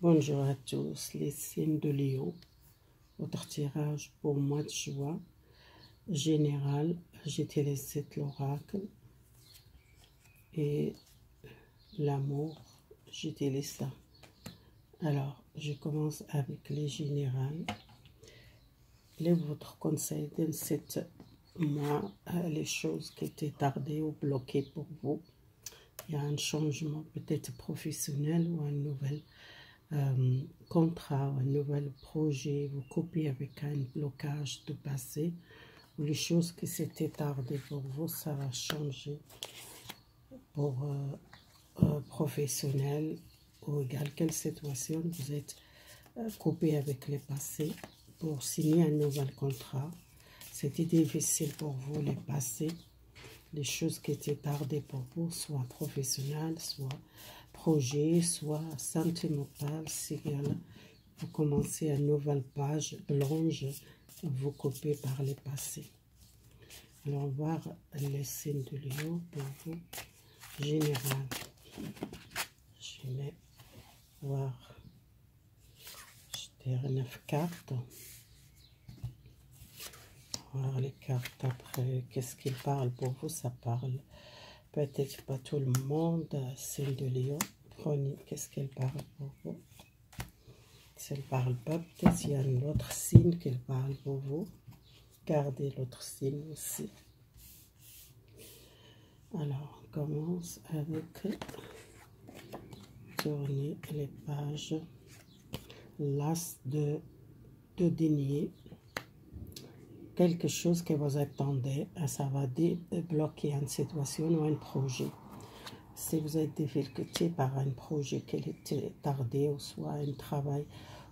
Bonjour à tous, les signes de Léo. Votre tirage pour le mois de juin. Général, j'utilise l'oracle. Et l'amour, j'utilise ça. Alors, je commence avec les générales. Votre conseil dans cette mois, les choses qui étaient tardées ou bloquées pour vous. Il y a un changement peut-être professionnel ou un nouvel contrat, un nouvel projet, vous coupez avec un blocage de passé, ou les choses qui s'étaient tardées pour vous, ça va changer pour professionnel ou égal quelle situation vous êtes coupé avec le passé pour signer un nouvel contrat. C'était difficile pour vous les passés, les choses qui étaient tardées pour vous, soit professionnelles, soit projet, soit sentimental. Si vous commencez une nouvelle page blanche, vous coupez par le passé. Alors, on va voir les signes de Léo pour vous, général. Je vais voir, je tire 9 cartes. On va voir les cartes après, qu'est-ce qu'il parle pour vous, ça parle. Peut-être pas tout le monde, signe de Léo. Prenez, qu'est-ce qu'elle parle pour vous. Si elle ne parle pas, peut-être il y a un autre signe qu'elle parle pour vous. Gardez l'autre signe aussi. Alors, on commence avec tourner les pages. L'as de denier. Quelque chose que vous attendez, ça va débloquer une situation ou un projet. Si vous êtes difficulté par un projet qui était tardé, ou soit un travail,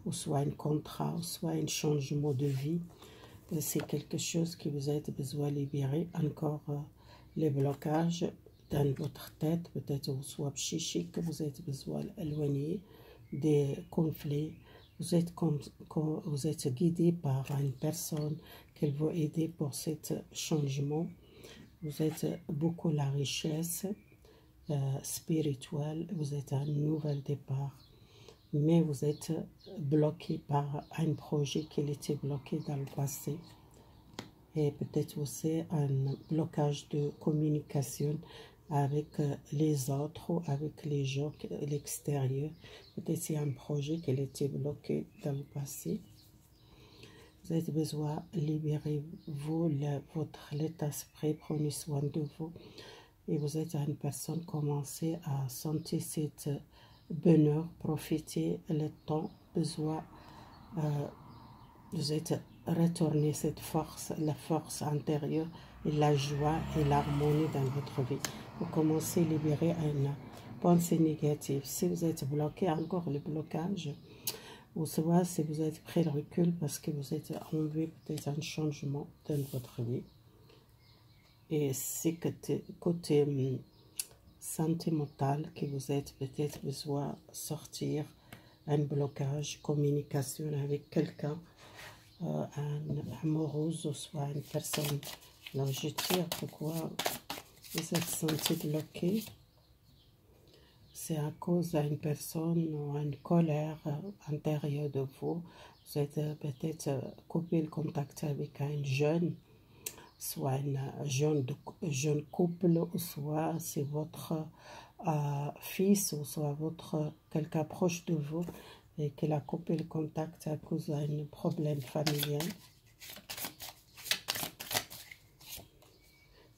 ou soit un contrat, ou soit un changement de vie, c'est quelque chose que vous avez besoin de libérer. Encore les blocages dans votre tête, peut-être ou soit psychique, vous avez besoin d'éloigner des conflits. Vous êtes guidé par une personne qui va aider pour ce changement. Vous êtes beaucoup la richesse spirituelle. Vous êtes un nouvel départ. Mais vous êtes bloqué par un projet qui était bloqué dans le passé. Et peut-être aussi un blocage de communication avec les autres ou avec les gens à l'extérieur. Peut-être c'est un projet qui était bloqué dans le passé. Vous avez besoin de libérer vous, votre état d'esprit, prenez soin de vous. Et vous êtes une personne, commencez à sentir cette bonheur, profitez le temps, besoin, vous êtes retourné cette force, la force intérieure et la joie et l'harmonie dans votre vie. Vous commencez à libérer une pensée négative. Si vous êtes bloqué, encore le blocage, ou soit si vous êtes pris le recul parce que vous êtes enlevé peut-être un changement dans votre vie. Et c'est côté sentimental que vous êtes peut-être besoin de sortir un blocage, communication avec quelqu'un, un amoureuse ou soit une personne. Alors je tire pourquoi vous êtes senti bloqué. C'est à cause d'une personne ou une colère intérieure de vous. Vous êtes peut-être coupé le contact avec un jeune, soit un jeune couple, ou soit c'est votre fils, ou soit quelqu'un proche de vous, et qu'il a coupé le contact à cause d'un problème familial.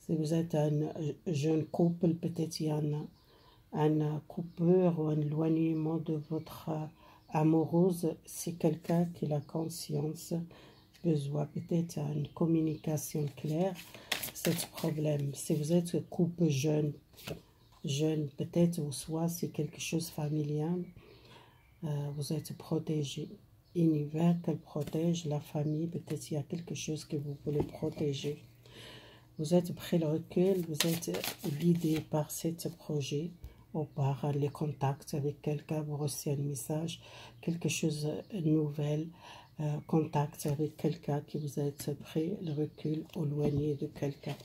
Si vous êtes un jeune couple, peut-être il y en a une coupure ou un éloignement de votre amoureuse. C'est quelqu'un qui a conscience, besoin peut-être d'une communication claire. C'est problème. Si vous êtes couple jeune peut-être, ou soit c'est quelque chose familial, vous êtes protégé. Univers qu'elle protège, la famille, peut-être il y a quelque chose que vous voulez protéger. Vous êtes pris le recul, vous êtes guidé par ce projet ou par les contacts avec quelqu'un, vous recevez un message, quelque chose de nouvel, contact avec quelqu'un qui vous êtes pris le recul, éloigné de quelqu'un.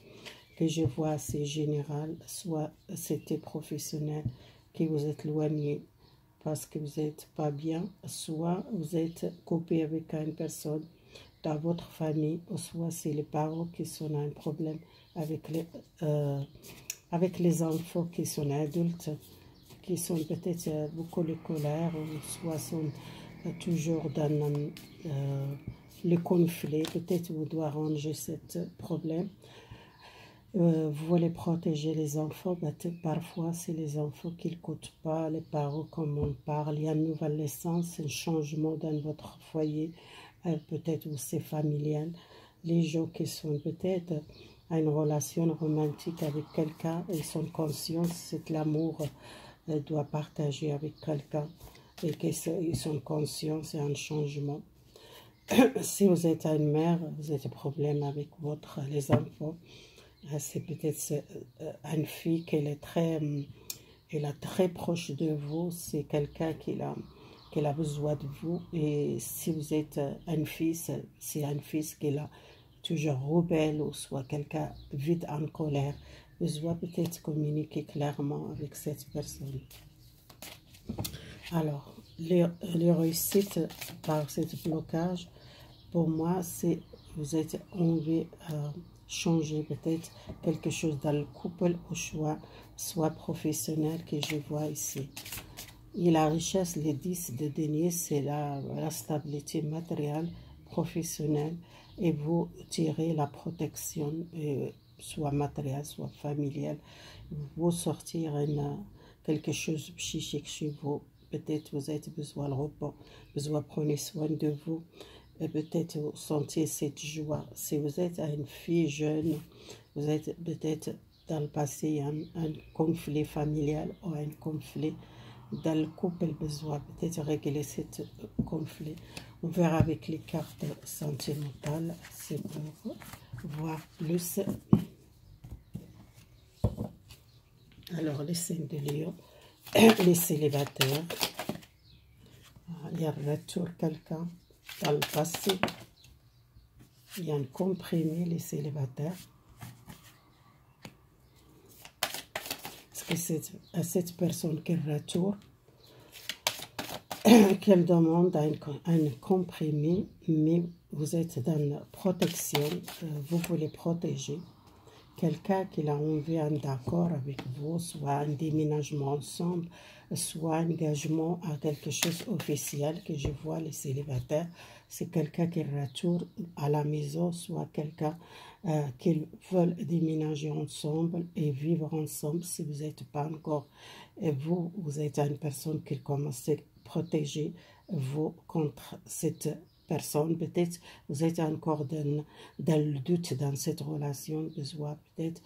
Que je vois, c'est général, soit c'était professionnel, que vous êtes éloigné parce que vous n'êtes pas bien, soit vous êtes coupé avec une personne dans votre famille, ou soit c'est les parents qui sont un problème avec les enfants qui sont adultes, qui sont peut-être beaucoup de colère, ou soit sont toujours dans le conflit. Peut-être vous devez arranger ce problème. Vous voulez protéger les enfants, parfois c'est les enfants qui n'écoutent pas les parents comme on parle. Il y a une nouvelle naissance, un changement dans votre foyer, peut-être aussi familial. Les gens qui sont peut-être à une relation romantique avec quelqu'un, ils sont conscients que l'amour doit partager avec quelqu'un et qu'ils sont conscients, c'est un changement. Si vous êtes une mère, vous avez des problèmes avec les enfants. C'est peut-être une fille qui est très proche de vous, c'est quelqu'un qui a besoin de vous. Et si vous êtes un fils, c'est un fils qui est toujours rebelle, ou soit quelqu'un vite en colère. Vous devez peut-être communiquer clairement avec cette personne. Alors, les réussites par ce blocage, pour moi, c'est vous êtes envie changer peut-être quelque chose dans le couple, au choix, soit professionnel que je vois ici. Et la richesse, les 10 de denier, c'est la stabilité matérielle, professionnelle, et vous tirez la protection, soit matérielle, soit familiale. Vous sortir quelque chose de psychique chez vous. Peut-être vous avez besoin de repos, besoin de prendre soin de vous. Peut-être vous sentez cette joie. Si vous êtes une fille jeune, vous êtes peut-être dans le passé un conflit familial ou un conflit dans le couple, besoin peut-être régler ce conflit. On verra avec les cartes sentimentales, c'est pour voir plus. Alors, les signes de Lion, les célibataires, il y a un retour quelqu'un dans le passé, il y a un comprimé, les célibataires. Est-ce que c'est à cette personne qui retourne, qu'elle demande un comprimé, mais vous êtes dans la protection, vous voulez protéger quelqu'un qui a envie un d'accord avec vous, soit un déménagement ensemble, soit un engagement à quelque chose officiel que je vois les célibataires. C'est quelqu'un qui retourne à la maison, soit quelqu'un qui veut déménager ensemble et vivre ensemble. Si vous n'êtes pas encore, et vous êtes une personne qui commence à protéger vous contre cette personne. Peut-être vous êtes encore dans le doute dans cette relation, besoin peut-être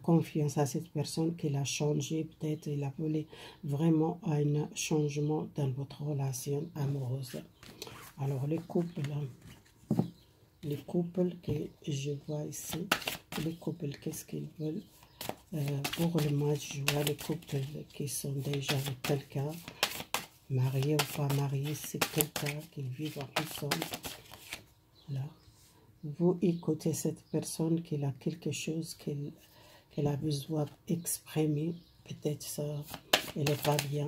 confiance à cette personne qui a changé, peut-être il a voulu vraiment un changement dans votre relation amoureuse. Alors les couples que je vois ici, les couples, qu'est-ce qu'ils veulent pour le mois de juin, les couples qui sont déjà avec quelqu'un, marié ou pas marié, c'est quelqu'un qui vit ensemble. Là, vous écoutez cette personne qui a quelque chose qu'elle a besoin d'exprimer. Peut-être ça, elle n'est pas bien.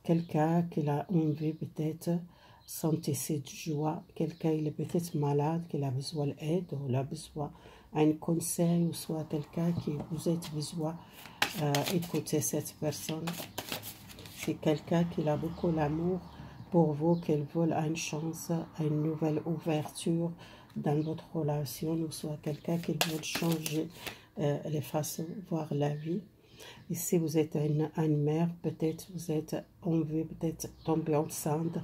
Quelqu'un qui a envie peut-être sentir cette joie. Quelqu'un qui est peut-être malade, qui a besoin d'aide, ou a besoin d'un conseil, ou soit quelqu'un qui vous êtes besoin d'écouter cette personne. C'est quelqu'un qui a beaucoup d'amour pour vous, qu'elle veut une chance, une nouvelle ouverture dans votre relation, ou soit quelqu'un qui veut changer les façons de voir la vie. Et si vous êtes une mère, peut-être vous êtes envie, peut-être tomber enceinte,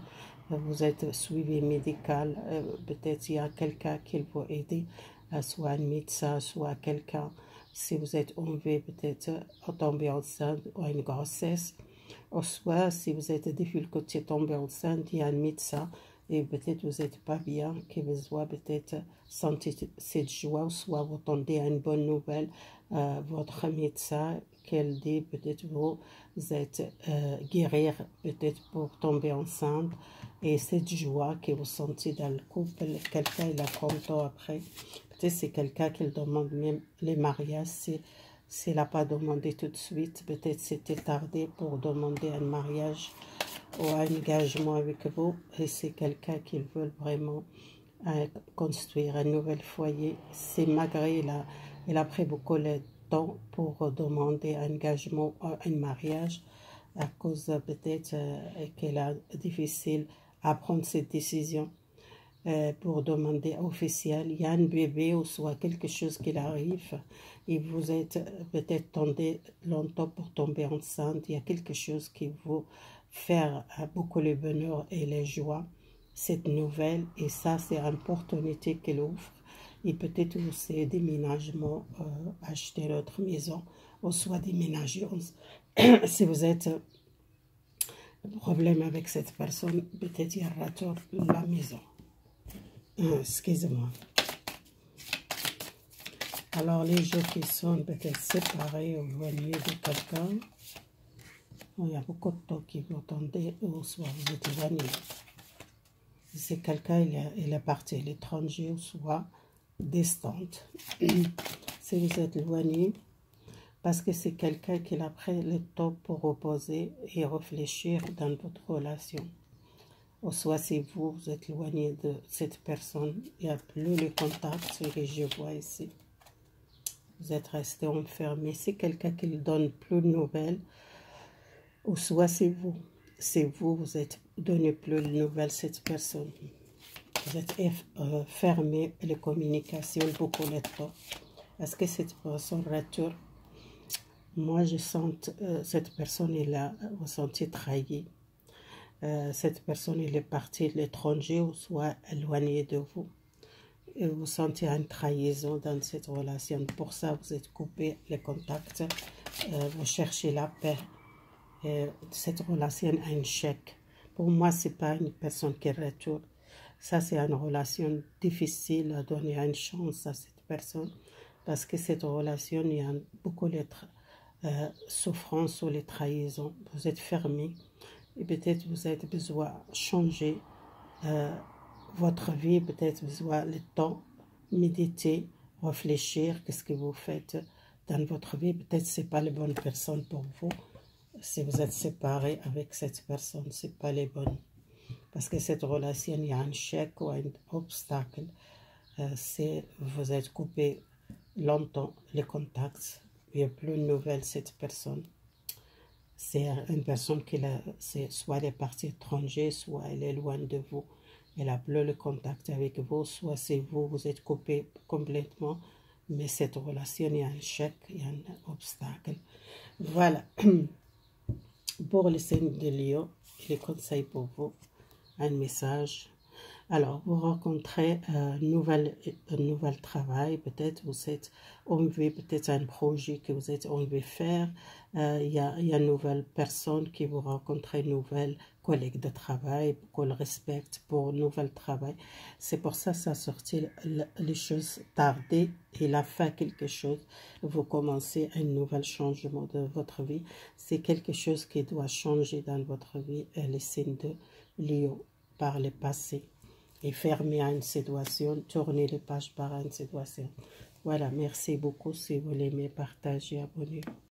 vous êtes suivi médical, peut-être il y a quelqu'un qui veut aider, soit un médecin, soit quelqu'un. Si vous êtes envie, peut-être tomber enceinte ou une grossesse, ou soit si vous êtes difficulté de tomber enceinte, il y a un médecin et peut-être vous n'êtes pas bien, qui besoin peut-être sentir cette joie, soit vous attendez à une bonne nouvelle, votre médecin, qu'elle dit peut-être vous êtes guérir peut-être pour tomber enceinte, et cette joie que vous sentez dans le couple, quelqu'un il a 30 ans après, peut-être c'est quelqu'un qui demande même les mariages, s'il n'a pas demandé tout de suite, peut-être c'était tardé pour demander un mariage ou un engagement avec vous, et c'est quelqu'un qui veut vraiment construire un nouvel foyer. C'est malgré il a pris beaucoup de temps pour demander un engagement ou un mariage, à cause peut-être qu'elle a difficile à prendre cette décision. Pour demander officiel, il y a un bébé ou soit quelque chose qui arrive et vous êtes peut-être tombé longtemps pour tomber enceinte, il y a quelque chose qui vous fait beaucoup le bonheur et les joies, cette nouvelle, et ça c'est une opportunité qu'elle offre, et peut-être aussi déménagement, acheter notre maison ou soit déménager. Si vous êtes problème avec cette personne, peut-être il y aura la maison. Excusez-moi. Alors, les gens qui sont peut-être séparés ou éloignés de quelqu'un, il y a beaucoup de temps qui vous attendez, ou soit vous êtes éloigné. C'est quelqu'un, il est parti à l'étranger, ou soit distante. Si vous êtes éloigné, parce que c'est quelqu'un qui a pris le temps pour reposer et réfléchir dans votre relation. Ou soit si vous êtes éloigné de cette personne, il n'y a plus le contact, ce que je vois ici. Vous êtes resté enfermé. C'est quelqu'un qui ne donne plus de nouvelles. Ou soit c'est vous, vous êtes donné plus de nouvelles à cette personne. Vous êtes fermé les communications beaucoup de temps. Est-ce que cette personne retourne? Moi, je sens cette personne, elle a ressenti trahi. Cette personne elle est partie de l'étranger ou soit éloignée de vous. Et vous sentez une trahison dans cette relation. Pour ça, vous êtes coupé les contacts. Vous cherchez la paix. Cette relation a un chèque. Pour moi, ce n'est pas une personne qui retourne. Ça, c'est une relation difficile à donner une chance à cette personne. Parce que cette relation, il y a beaucoup de souffrances ou les trahisons. Vous êtes fermé. Et peut-être vous avez besoin de changer votre vie, peut-être besoin le temps, méditer, réfléchir, qu'est-ce que vous faites dans votre vie. Peut-être ce n'est pas la bonne personne pour vous. Si vous êtes séparé avec cette personne, ce n'est pas les bonnes. Parce que cette relation, il y a un chèque ou un obstacle. Si vous êtes coupé longtemps les contacts, il n'y a plus de nouvelles de cette personne. C'est une personne qui soit elle est partie étranger, soit elle est loin de vous. Elle a plus le contact avec vous, soit c'est vous, vous êtes coupé complètement. Mais cette relation, il y a un chèque, il y a un obstacle. Voilà. Pour le signe de Lion, les conseils pour vous, un message. Alors, vous rencontrez un nouvel travail, peut-être vous êtes enlevé, peut-être un projet que vous êtes enlevé faire. Il y a une nouvelle personne qui vous rencontre, une nouvelle collègue de travail, qu'on le respecte pour un nouvel travail. C'est pour ça que ça a sorti les choses tardées. Il a fait quelque chose. Vous commencez un nouvel changement de votre vie. C'est quelque chose qui doit changer dans votre vie. Les signes de Lion par le passé. Et fermer une situation, tourner les pages par une situation. Voilà, merci beaucoup. Si vous l'aimez, partagez, abonnez-vous.